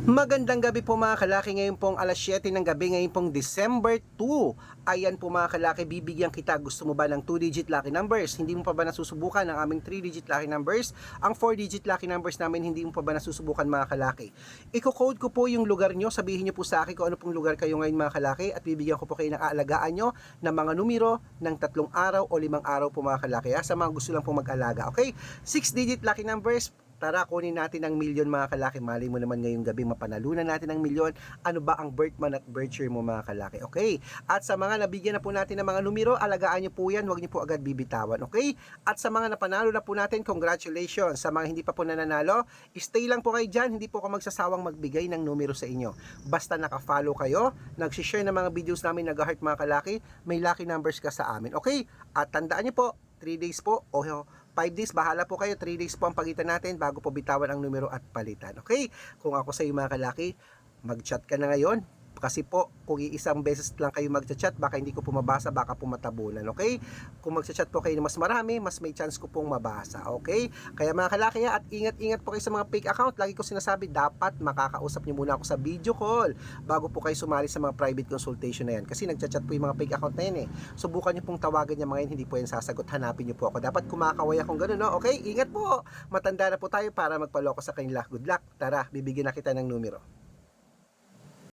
Magandang gabi po mga kalaki, ngayon pong alas 7 ng gabi, ngayon pong December 2. Ayan po mga kalaki, bibigyan kita. Gusto mo ba ng 2-digit lucky numbers? Hindi mo pa ba nasusubukan ang aming 3-digit lucky numbers? Ang 4-digit lucky numbers namin, hindi mo pa ba nasusubukan mga kalaki? Iko-code ko po yung lugar nyo, sabihin nyo po sa akin kung ano pong lugar kayo ngayon mga kalaki, at bibigyan ko po kayo ng aalagaan nyo ng mga numero ng 3 araw o 5 araw po mga kalaki, sa mga gusto lang pong mag-alaga. Okay, 6-digit lucky numbers. Tara, kunin natin ang milyon mga kalaki. Mali mo naman ngayong gabi mapanalunan natin ang milyon. Ano ba ang birth month at birth year mo mga kalaki? Okay? At sa mga nabigyan na po natin ng mga numero, alagaan nyo po yan. Huwag nyo po agad bibitawan. Okay? At sa mga napanalo na po natin, congratulations. Sa mga hindi pa po nananalo, stay lang po kayo dyan. Hindi po ako magsasawang magbigay ng numero sa inyo. Basta nakafollow kayo, nagsishare ng mga videos namin nag-heart mga kalaki, may lucky numbers ka sa amin. Okay? At tandaan nyo po, 3 days po o 5 days, bahala po kayo. 3 days po ang pagitan natin bago po bitawan ang numero at palitan. Okay? Kung ako sa iyo mga kalaki, mag-chat ka na ngayon. Kasi po, kung iisang beses lang kayo mag-chat, baka hindi ko po mabasa, baka po matabunan. Okay? Kung mag-chat po kayo na mas marami, mas may chance ko pong mabasa. Okay? Kaya mga kalaki, at ingat-ingat po kayo sa mga fake account. Lagi ko sinasabi, dapat makakausap niyo muna ako sa video call bago po kayo sumali sa mga private consultation na yan. Kasi nag-chat po yung mga fake account na yan eh. Subukan niyo pong tawagan niya mga yan, hindi po yan sasagot. Hanapin niyo po ako. Dapat kumakaway akong gano'n, no? Okay? Ingat po! Matanda na po tayo para magpaloko sa kanila. Good luck! Tara, bibigyan na kita ng numero.